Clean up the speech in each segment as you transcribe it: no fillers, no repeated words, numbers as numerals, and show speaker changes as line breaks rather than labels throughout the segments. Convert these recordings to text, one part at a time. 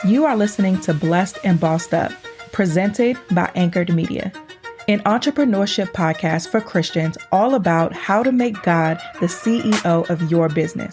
You are listening to Blessed and Bossed Up, presented by Anchored Media, an entrepreneurship podcast for Christians all about how to make God the CEO of your business.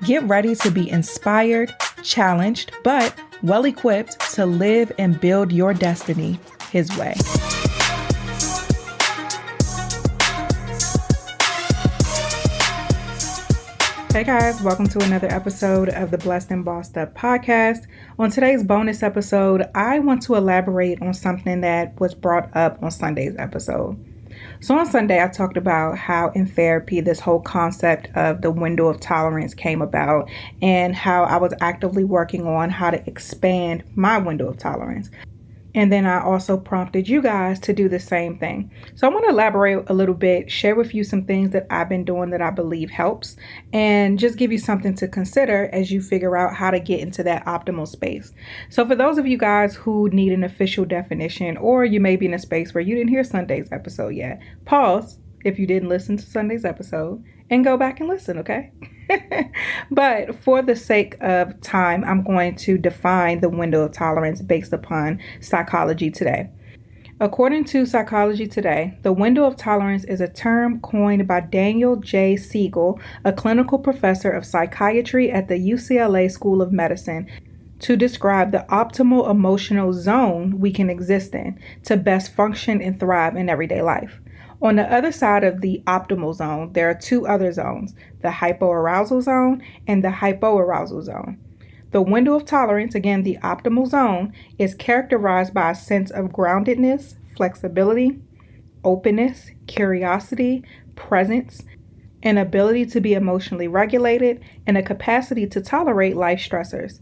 Get ready to be inspired, challenged, but well equipped to live and build your destiny His way. Hey guys, welcome to another episode of the Blessed and Bossed Up podcast. On today's bonus episode, I want to elaborate on something that was brought up on Sunday's episode. So on Sunday, I talked about how in therapy, this whole concept of the window of tolerance came about and how I was actively working on how to expand my window of tolerance. And then I also prompted you guys to do the same thing. So I want to elaborate a little bit, share with you some things that I've been doing that I believe helps, and just give you something to consider as you figure out how to get into that optimal space. So for those of you guys who need an official definition, or you may be in a space where you didn't hear Sunday's episode yet, pause if you didn't listen to Sunday's episode and go back and listen, okay? But for the sake of time, I'm going to define the window of tolerance based upon Psychology Today. According to Psychology Today, the window of tolerance is a term coined by Daniel J. Siegel, a clinical professor of psychiatry at the UCLA School of Medicine, to describe the optimal emotional zone we can exist in to best function and thrive in everyday life. On the other side of the optimal zone, there are two other zones, the hypoarousal zone and the hypoarousal zone. The window of tolerance, again, the optimal zone, is characterized by a sense of groundedness, flexibility, openness, curiosity, presence, an ability to be emotionally regulated, and a capacity to tolerate life stressors.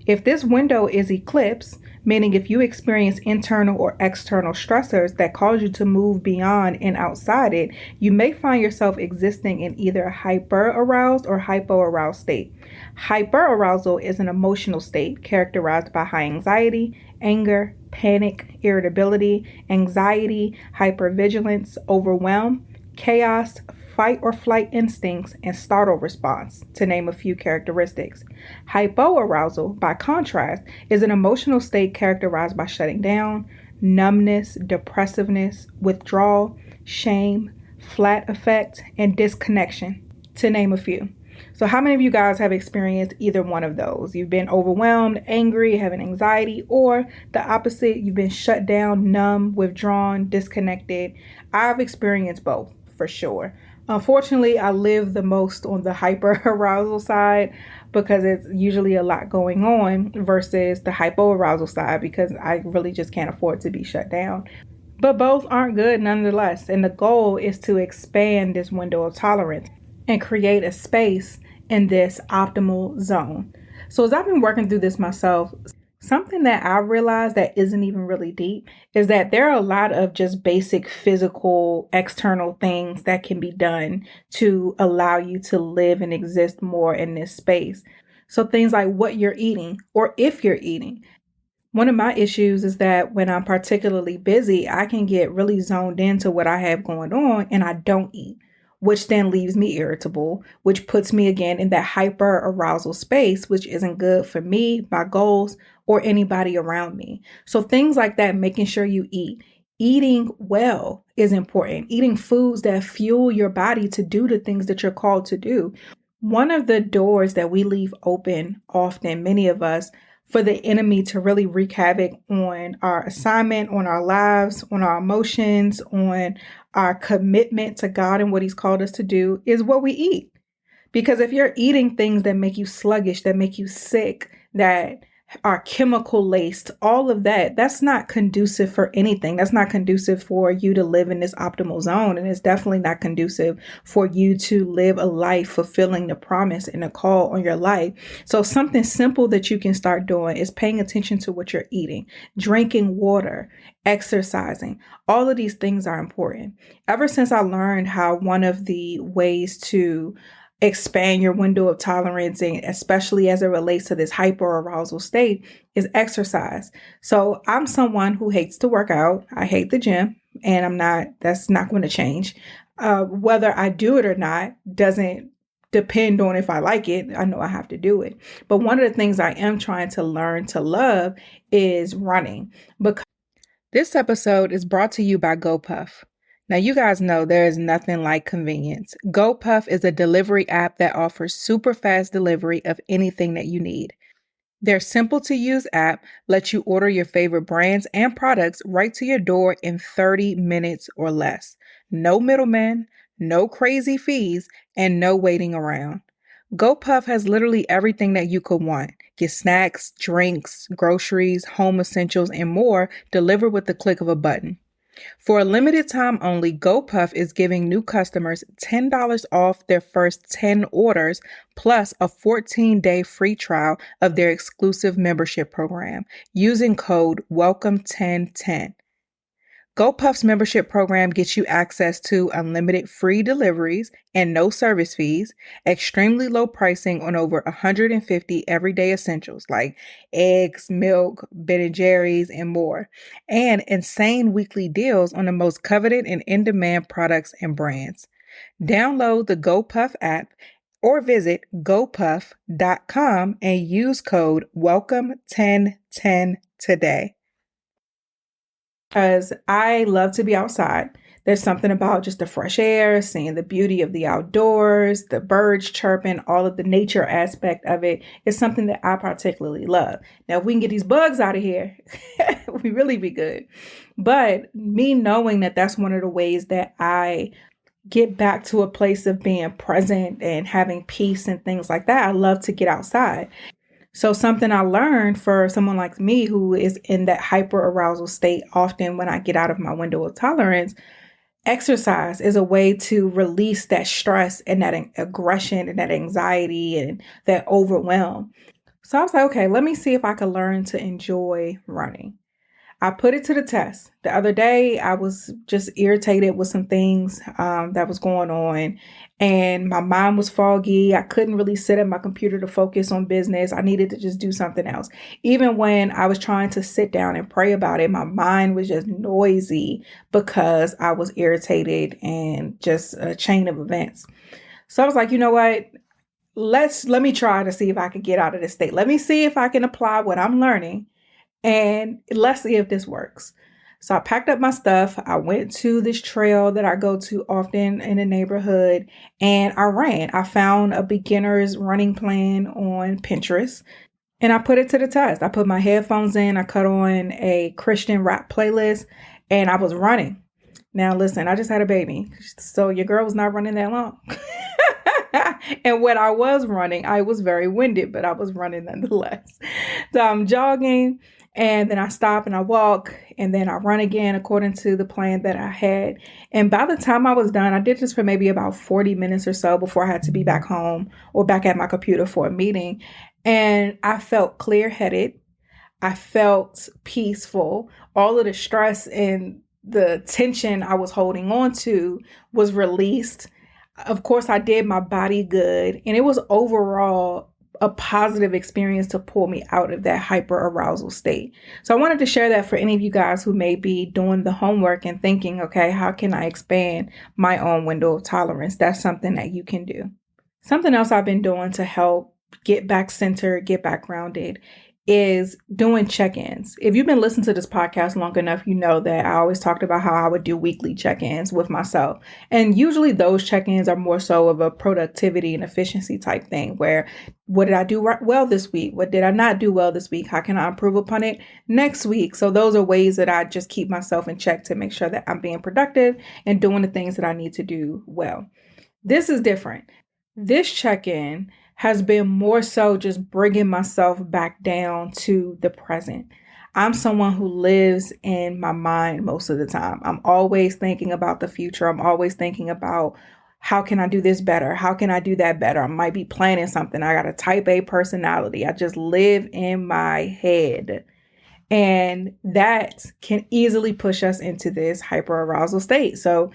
If this window is eclipsed, meaning if you experience internal or external stressors that cause you to move beyond and outside it, you may find yourself existing in either a hyper-aroused or hypo-aroused state. Hyper-arousal is an emotional state characterized by high anxiety, anger, panic, irritability, anxiety, hypervigilance, overwhelm, chaos, fight or flight instincts, and startle response, to name a few characteristics. Hypoarousal, by contrast, is an emotional state characterized by shutting down, numbness, depressiveness, withdrawal, shame, flat affect, and disconnection, to name a few. So how many of you guys have experienced either one of those? You've been overwhelmed, angry, having anxiety, or the opposite, you've been shut down, numb, withdrawn, disconnected. I've experienced both, for sure. Unfortunately, I live the most on the hyper-arousal side because it's usually a lot going on versus the hypo-arousal side because I really just can't afford to be shut down. But both aren't good nonetheless. And the goal is to expand this window of tolerance and create a space in this optimal zone. So as I've been working through this myself, something that I realized that isn't even really deep is that there are a lot of just basic physical external things that can be done to allow you to live and exist more in this space. So things like what you're eating or if you're eating. One of my issues is that when I'm particularly busy, I can get really zoned into what I have going on and I don't eat, which then leaves me irritable, which puts me again in that hyper arousal space, which isn't good for me, my goals, or anybody around me. So things like that, making sure you eat. Eating well is important. Eating foods that fuel your body to do the things that you're called to do. One of the doors that we leave open often, many of us, for the enemy to really wreak havoc on our assignment, on our lives, on our emotions, on our commitment to God and what He's called us to do is what we eat. Because if you're eating things that make you sluggish, that make you sick, that are chemical laced, all of that, that's not conducive for anything. That's not conducive for you to live in this optimal zone. And it's definitely not conducive for you to live a life fulfilling the promise and the call on your life. So something simple that you can start doing is paying attention to what you're eating, drinking water, exercising. All of these things are important. Ever since I learned how one of the ways to expand your window of tolerance, and especially as it relates to this hyper-arousal state, is exercise. So I'm someone who hates to work out. I hate the gym, and that's not going to change. Whether I do it or not doesn't depend on if I like it. I know I have to do it. But one of the things I am trying to learn to love is running. Because this episode is brought to you by GoPuff. Now, you guys know there is nothing like convenience. GoPuff is a delivery app that offers super fast delivery of anything that you need. Their simple to use app lets you order your favorite brands and products right to your door in 30 minutes or less. No middlemen, no crazy fees, and no waiting around. GoPuff has literally everything that you could want. Get snacks, drinks, groceries, home essentials, and more delivered with the click of a button. For a limited time only, GoPuff is giving new customers $10 off their first 10 orders, plus a 14-day free trial of their exclusive membership program using code WELCOME1010. GoPuff's membership program gets you access to unlimited free deliveries and no service fees, extremely low pricing on over 150 everyday essentials like eggs, milk, Ben & Jerry's, and more, and insane weekly deals on the most coveted and in-demand products and brands. Download the GoPuff app or visit gopuff.com and use code WELCOME1010 today. Because I love to be outside. There's something about just the fresh air, seeing the beauty of the outdoors, the birds chirping, all of the nature aspect of it is something that I particularly love. Now, if we can get these bugs out of here, we really be good. But me knowing that that's one of the ways that I get back to a place of being present and having peace and things like that, I love to get outside. So something I learned for someone like me who is in that hyper arousal state often when I get out of my window of tolerance, exercise is a way to release that stress and that aggression and that anxiety and that overwhelm. So I was like, okay, let me see if I can learn to enjoy running. I put it to the test. The other day, I was just irritated with some things that was going on, and my mind was foggy. I couldn't really sit at my computer to focus on business. I needed to just do something else. Even when I was trying to sit down and pray about it, my mind was just noisy because I was irritated and just a chain of events. So I was like, you know what? Let me try to see if I can get out of this state. Let me see if I can apply what I'm learning. And let's see if this works. So I packed up my stuff. I went to this trail that I go to often in the neighborhood and I ran. I found a beginner's running plan on Pinterest and I put it to the test. I put my headphones in. I cut on a Christian rap playlist and I was running. Now, listen, I just had a baby. So your girl was not running that long. And when I was running, I was very winded, but I was running nonetheless. So I'm jogging. And then I stop and I walk and then I run again according to the plan that I had. And by the time I was done, I did this for maybe about 40 minutes or so before I had to be back home or back at my computer for a meeting. And I felt clear-headed. I felt peaceful. All of the stress and the tension I was holding on to was released. Of course, I did my body good. And it was overall a positive experience to pull me out of that hyper arousal state. So I wanted to share that for any of you guys who may be doing the homework and thinking, okay, how can I expand my own window of tolerance? That's something that you can do. Something else I've been doing to help get back centered, get back grounded is doing check-ins. If you've been listening to this podcast long enough, you know that I always talked about how I would do weekly check-ins with myself. And usually those check-ins are more so of a productivity and efficiency type thing where what did I do well this week? What did I not do well this week? How can I improve upon it next week? So those are ways that I just keep myself in check to make sure that I'm being productive and doing the things that I need to do well. This is different. This check-in has been more so just bringing myself back down to the present. I'm someone who lives in my mind most of the time. I'm always thinking about the future. I'm always thinking about how can I do this better? How can I do that better? I might be planning something. I got a type A personality. I just live in my head. And that can easily push us into this hyperarousal state. So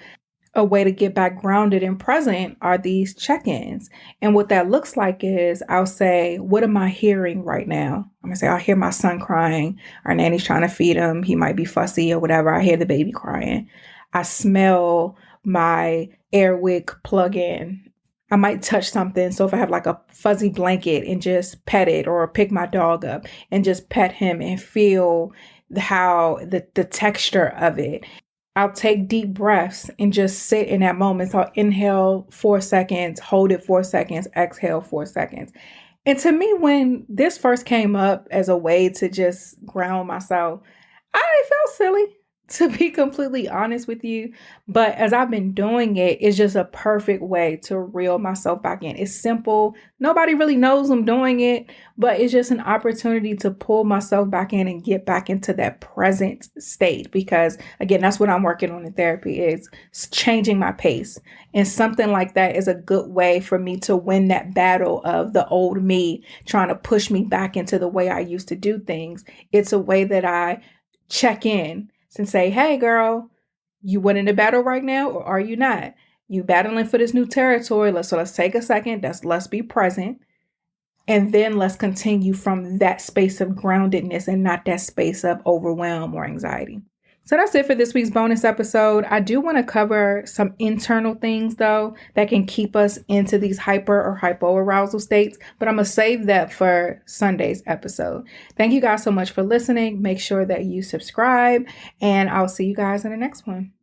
a way to get back grounded and present are these check-ins. And what that looks like is I'll say, what am I hearing right now? I'm gonna say, I'll hear my son crying. Our nanny's trying to feed him. He might be fussy or whatever. I hear the baby crying. I smell my air wick plug-in. I might touch something. So if I have like a fuzzy blanket and just pet it, or pick my dog up and just pet him and feel how the texture of it. I'll take deep breaths and just sit in that moment. So I'll inhale 4 seconds, hold it 4 seconds, exhale 4 seconds. And to me, when this first came up as a way to just ground myself, I felt silly, to be completely honest with you. But as I've been doing it, it's just a perfect way to reel myself back in. It's simple. Nobody really knows I'm doing it, but it's just an opportunity to pull myself back in and get back into that present state. Because again, that's what I'm working on in therapy, is changing my pace. And something like that is a good way for me to win that battle of the old me trying to push me back into the way I used to do things. It's a way that I check in and say, hey, girl, you winning the battle right now, or are you not? You battling for this new territory. Let's take a second. Let's be present. And then let's continue from that space of groundedness and not that space of overwhelm or anxiety. So that's it for this week's bonus episode. I do want to cover some internal things, though, that can keep us into these hyper or hypoarousal states, but I'm going to save that for Sunday's episode. Thank you guys so much for listening. Make sure that you subscribe, and I'll see you guys in the next one.